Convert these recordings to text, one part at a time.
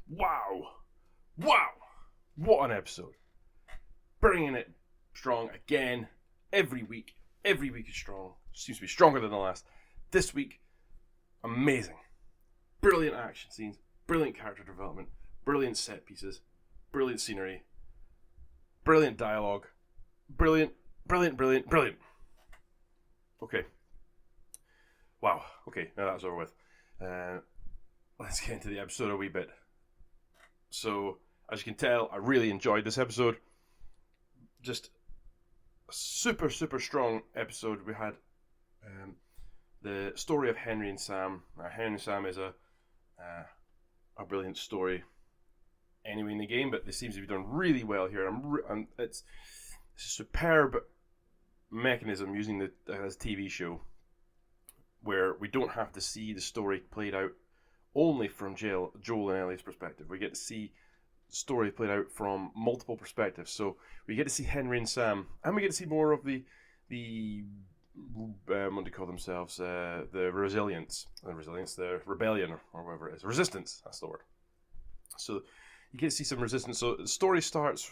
Wow. Wow. What an episode. Bringing it strong again. Every week. Every week is strong. Seems to be stronger than the last. This week, amazing. Brilliant action scenes. Brilliant character development. Brilliant set pieces. Brilliant scenery. Brilliant dialogue. Brilliant. Okay. Wow. Okay, now that's over with. Let's get into the episode a wee bit. So, as you can tell, I really enjoyed this episode. Just a super strong episode. We had the story of Henry and Sam. Henry and Sam is a brilliant story anyway in the game, but this seems to be done really well here. It's a superb mechanism using the as TV show, where we don't have to see the story played out only from Joel and Ellie's perspective. We get to see the story played out from multiple perspectives. So we get to see Henry and Sam, and we get to see more of the what do you call themselves? The the rebellion, or whatever it is, resistance. That's the word. So you get to see some resistance. So the story starts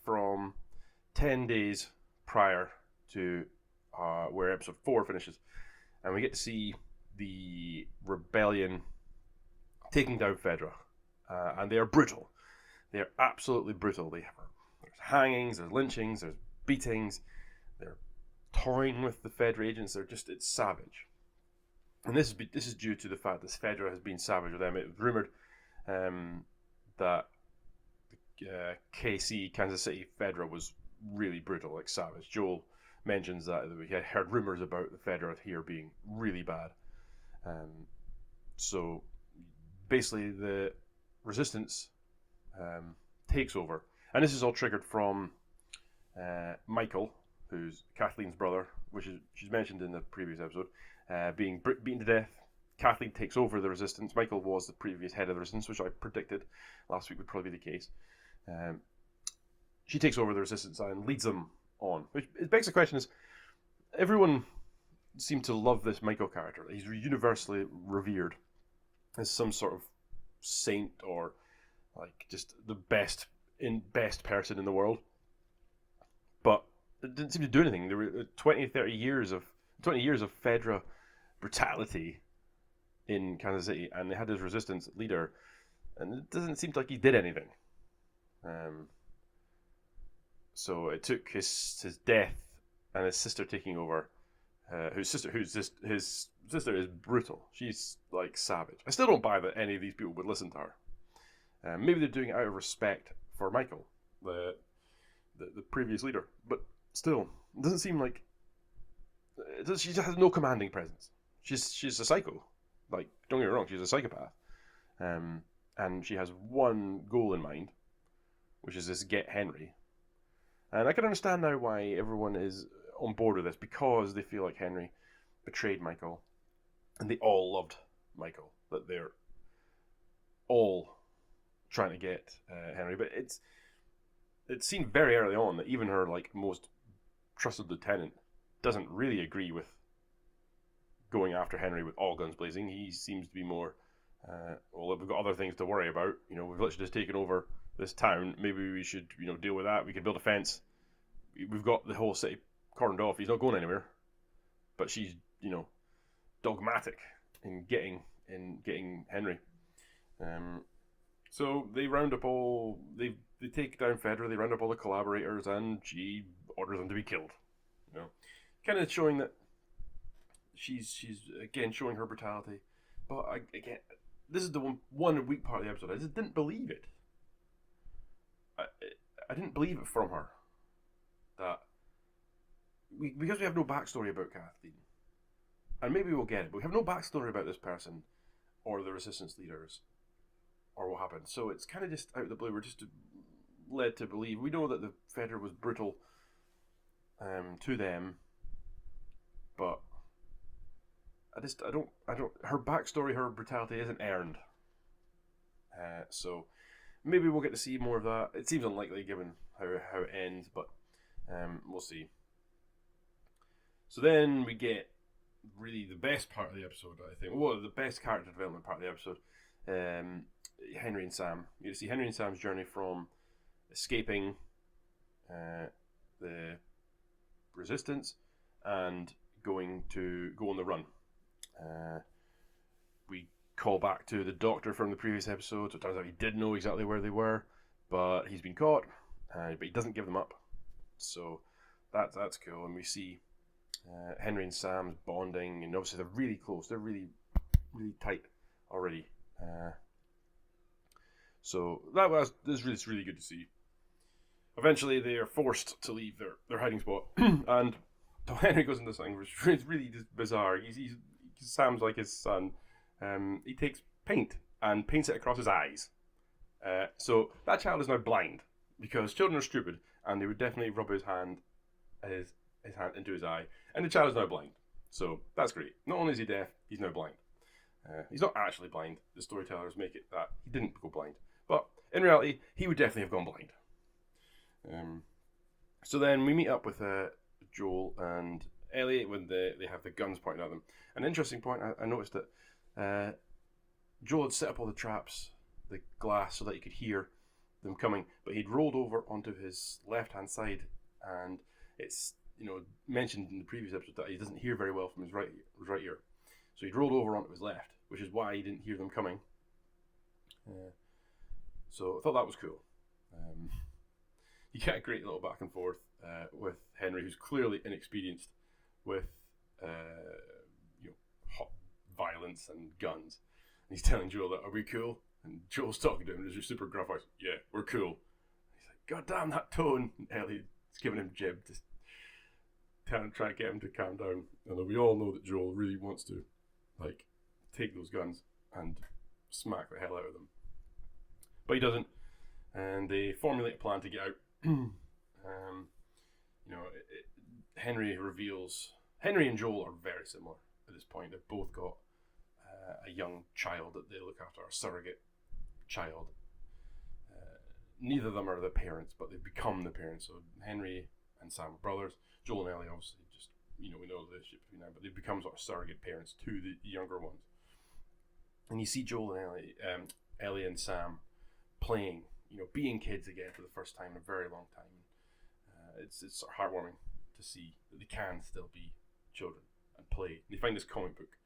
from 10 days prior to where episode 4 finishes, and we get to see the rebellion taking down Fedra, and they are brutal. They are absolutely brutal. There's hangings, there's lynchings, there's beatings. They're toying with the Fedra agents. It's savage, and this is due to the fact that Fedra has been savage with them. It was rumored that KC, Kansas City Fedra, was really brutal, like savage. Joel mentions that we had heard rumors about the Fedra here being really bad. So basically the resistance takes over, and this is all triggered from Michael, who's Kathleen's brother, she's mentioned in the previous episode, being beaten to death. Kathleen takes over the resistance. Michael was the previous head of the resistance, which I predicted last week would probably be the case. She takes over the resistance and leads them on, which it begs the question: is everyone seemed to love this Michael character? He's universally revered as some sort of saint, or like just the best person in the world. But it didn't seem to do anything. There were 20 years of Fedra brutality in Kansas City, and they had his resistance leader, and it doesn't seem like he did anything. So it took his death and his sister taking over. His sister is brutal. She's like savage. I still don't buy that any of these people would listen to her. Maybe they're doing it out of respect for Michael, the previous leader, but still, it doesn't seem like she just has no commanding presence. She's a psycho. Like, don't get me wrong, she's a psychopath, and she has one goal in mind, which is this: get Henry. And I can understand now why everyone is on board with this, because they feel like Henry betrayed Michael, and they all loved Michael. That they're all trying to get Henry, but it seemed very early on that even her most trusted lieutenant doesn't really agree with going after Henry with all guns blazing. He seems to be more, well, we've got other things to worry about. We've literally just taken over this town. Maybe we should, deal with that. We could build a fence. We've got the whole city cordoned off. He's not going anywhere. But she's, dogmatic in getting Henry. So they round up they take down Fedra. They round up all the collaborators, and she orders them to be killed. Kind of showing that she's again showing her brutality. But again, this is the one weak part of the episode. I just didn't believe it. I didn't believe it from her. That because we have no backstory about Kathleen, and maybe we'll get it, but we have no backstory about this person or the resistance leaders or what happened. So it's kind of just out of the blue. We're just led to believe. We know that the Fedra was brutal to them, but I don't. Her backstory, her brutality isn't earned. So maybe we'll get to see more of that. It seems unlikely given how it ends, but we'll see. So then we get really the best part of the episode, I think. Well, the best character development part of the episode Henry and Sam. You see Henry and Sam's journey from escaping the resistance and go on the run. We call back to the doctor from the previous episode. So it turns out he did know exactly where they were, but he's been caught. But he doesn't give them up. So that's cool. And we see Henry and Sam's bonding, and obviously they're really close. They're really, really tight already. So this is really good to see. Eventually, they are forced to leave their hiding spot, and Henry goes into this thing, which is really just bizarre. Sam's like his son. He takes paint and paints it across his eyes. So that child is now blind, because children are stupid, and they would definitely rub his hand into his eye, and the child is now blind. So that's great. Not only is he deaf, he's now blind. He's not actually blind. The storytellers make it that he didn't go blind, but in reality, he would definitely have gone blind. So then we meet up with Joel and Ellie when they have the guns pointed at them. An interesting point, I noticed that Joel had set up all the traps, the glass, so that he could hear them coming, but he'd rolled over onto his left-hand side, and it's mentioned in the previous episode that he doesn't hear very well from his right ear. So he'd rolled over onto his left, which is why he didn't hear them coming. So I thought that was cool. You get a great little back and forth with Henry, who's clearly inexperienced with hot violence and guns. And he's telling Joel that, are we cool? And Joel's talking to him in his super gruff voice. Yeah, we're cool. He's like, God damn that tone. And Ellie's giving him jib to try to get him to calm down. And we all know that Joel really wants to take those guns and smack the hell out of them. But he doesn't. And they formulate a plan to get out. Henry and Joel are very similar at this point. They've both got a young child that they look after, a surrogate child. Neither of them are the parents, but they become the parents. So Henry and Sam are brothers. Joel and Ellie obviously just, we know the relationship between them, but they become sort of surrogate parents to the younger ones. And you see Joel and Ellie and Sam playing, being kids again for the first time in a very long time. It's sort of heartwarming to see that they can still be children and play. They find this comic book,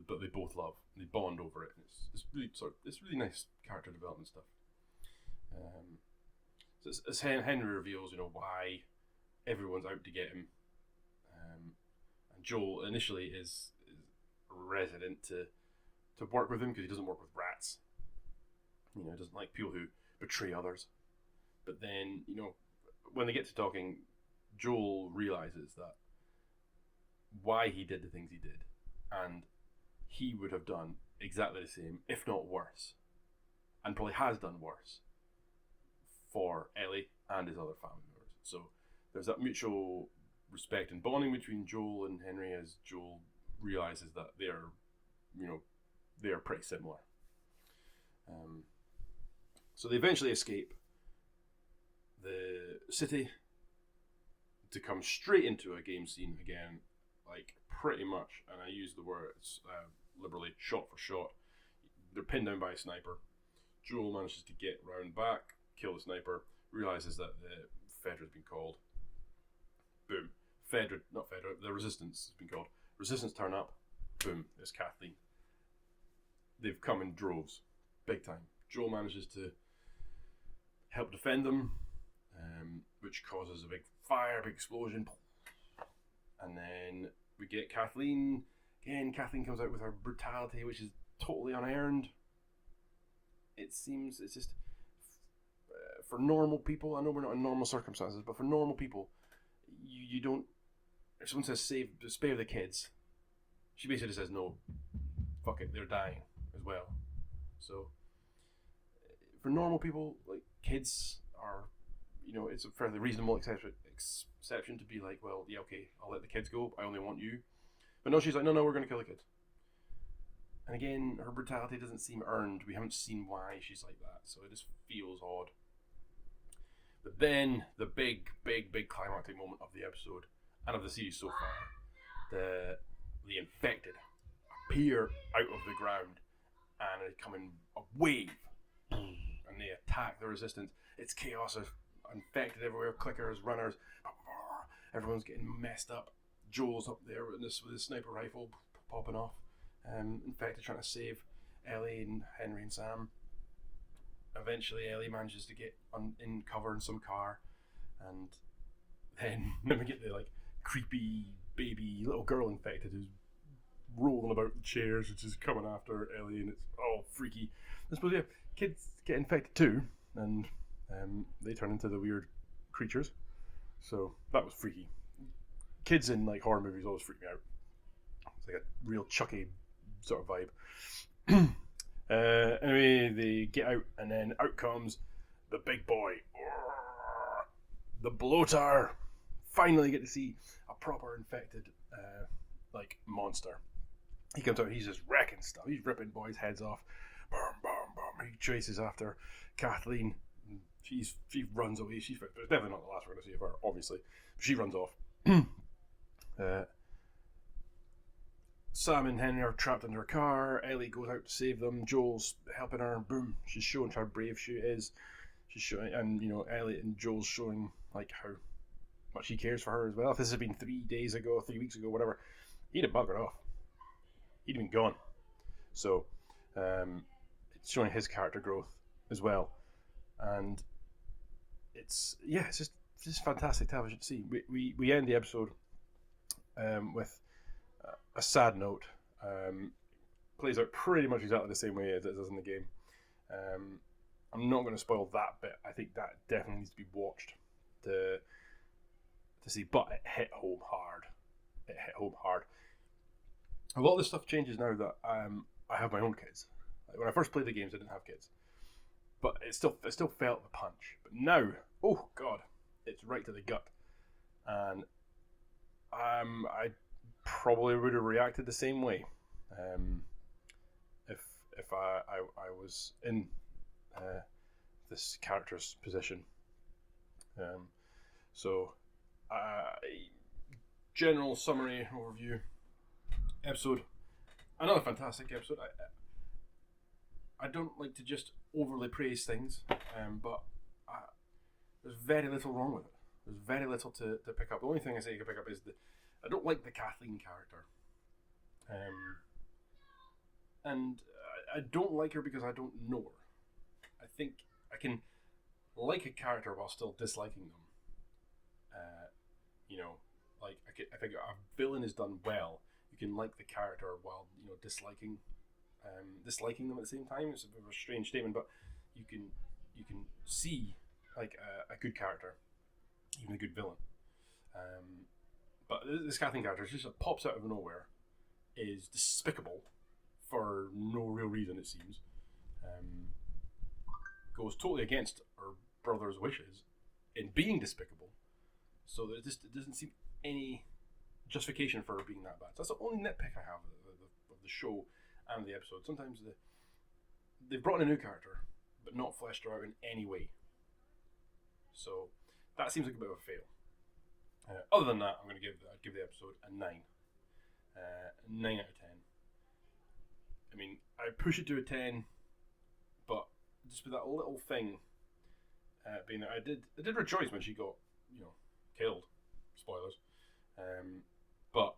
but they both love. And they bond over it. And it's really nice character development stuff. So as Henry reveals, why everyone's out to get him, and Joel initially is resident to work with him because he doesn't work with rats. He doesn't like people who betray others. But then, when they get to talking, Joel realizes that why he did the things he did, and he would have done exactly the same, if not worse, and probably has done worse for Ellie and his other family members. So there's that mutual respect and bonding between Joel and Henry as Joel realizes that they are pretty similar. So they eventually escape the city to come straight into a game scene again, pretty much, and I use the words liberally, shot for shot. They're pinned down by a sniper. Joel manages to get round back, kill the sniper, realizes that the Fedra's been called. Boom. The Resistance has been called. Resistance turn up. Boom. There's Kathleen. They've come in droves. Big time. Joel manages to help defend them, which causes a big fire, big explosion. And then we get Kathleen. Again, Kathleen comes out with her brutality, which is totally unearned. It seems it's just for normal people. I know we're not in normal circumstances, but for normal people, you don't. If someone says spare the kids, she basically just says no. Fuck it, they're dying as well. So for normal people, kids are, it's a fairly reasonable exception to be like, well, yeah, okay, I'll let the kids go. I only want you. But no, she's like, no, we're going to kill the kids. And again, her brutality doesn't seem earned. We haven't seen why she's like that, so it just feels odd. But then the big climactic moment of the episode and of the series so far, the infected appear out of the ground and they come in a wave, and they attack the resistance. It's chaos, infected everywhere, clickers, runners, everyone's getting messed up. Joel's up there with his sniper rifle popping off, infected, trying to save Ellie and Henry and Sam. Eventually Ellie manages to get in cover in some car, and then we get the like creepy baby little girl infected who's rolling about the chairs, which is coming after Ellie, and it's all freaky. I suppose, yeah, kids get infected too, and they turn into the weird creatures. So that was freaky. Kids in like horror movies always freak me out. It's like a real Chucky sort of vibe. Anyway, they get out, and then out comes the big boy, the bloater. Finally get to see a proper infected like monster. He comes out, he's just wrecking stuff. He's ripping boys' heads off. Boom, boom, boom. He chases after Kathleen. She runs away. It's definitely not the last we're going to see of her, obviously. She runs off. Sam and Henry are trapped in her car. Ellie goes out to save them. Joel's helping her. Boom. She's showing how brave she is. She's showing, and Ellie and Joel's showing like how much he cares for her as well. If this had been 3 days ago, 3 weeks ago, whatever, he'd have buggered off. He'd have been gone. So it's showing his character growth as well, and it's just fantastic television to see. We end the episode with a sad note. Plays out pretty much exactly the same way as it does in the game. I'm not going to spoil that bit. I think that definitely needs to be watched to see, but it hit home hard. A lot of this stuff changes now that I have my own kids. Like when I first played the games, I didn't have kids, but it still felt the punch. But now, oh god, it's right to the gut, and I probably would have reacted the same way if I was in this character's position. So, general summary overview. Episode, another fantastic episode. I don't like to just overly praise things, but there's very little wrong with it. There's very little to pick up. The only thing I say you can pick up is I don't like the Kathleen character, and I don't like her because I don't know her. I think I can like a character while still disliking them. Like I think a villain is done well. You can like the character while disliking them at the same time. It's a bit of a strange statement, but you can see like a good character, even a good villain. But this Kathleen character just pops out of nowhere, is despicable for no real reason, it seems. Goes totally against her brother's wishes in being despicable, so that it doesn't seem any justification for her being that bad. So that's the only nitpick I have of the show and the episode. Sometimes they've brought in a new character, but not fleshed her out in any way. So that seems like a bit of a fail. Other than that, I'd give the episode a 9. 9 out of 10. I mean, I push it to a 10, but just with that little thing being there, I did rejoice when she got killed. Spoilers. But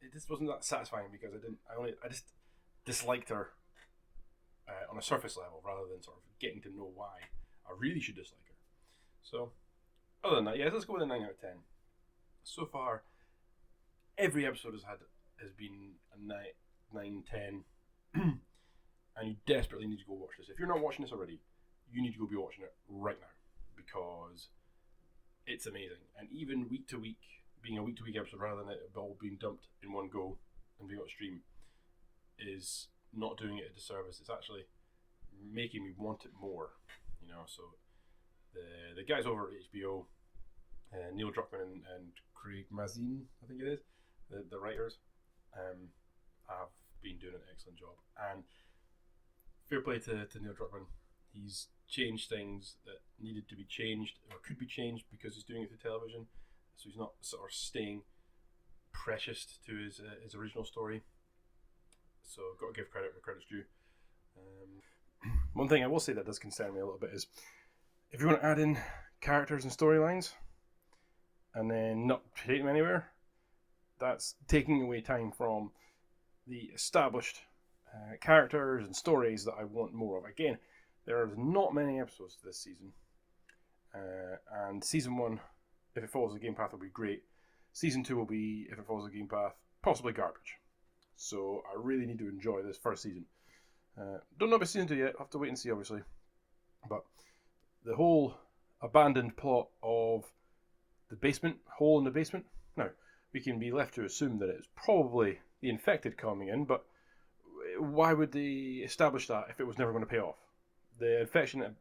it just wasn't that satisfying because I just disliked her on a surface level rather than sort of getting to know why I really should dislike her. So, other than that, yeah, let's go with a 9 out of 10. So far, every episode has been a 9, 10, and you desperately need to go watch this. If you're not watching this already, you need to go be watching it right now because it's amazing. And even week to week, being a week to week episode rather than it all being dumped in one go and being on stream is not doing it a disservice. It's actually making me want it more. So the guys over at HBO, Neil Druckmann and Craig Mazin, I think it is, the writers, have been doing an excellent job. And fair play to Neil Druckmann. He's changed things that needed to be changed or could be changed because he's doing it through television. So he's not sort of staying precious to his original story. So got to give credit where credit's due. One thing I will say that does concern me a little bit is if you want to add in characters and storylines and then not take them anywhere, that's taking away time from the established characters and stories that I want more of. Again, there are not many episodes this season, and season 1, if it follows the game path, will be great. Season 2 will be, if it follows the game path, possibly garbage. So I really need to enjoy this first season. Don't know about season 2 yet. I'll have to wait and see, obviously. But the whole abandoned plot of the basement, hole in the basement. Now, we can be left to assume that it's probably the infected coming in, but why would they establish that if it was never going to pay off? The infection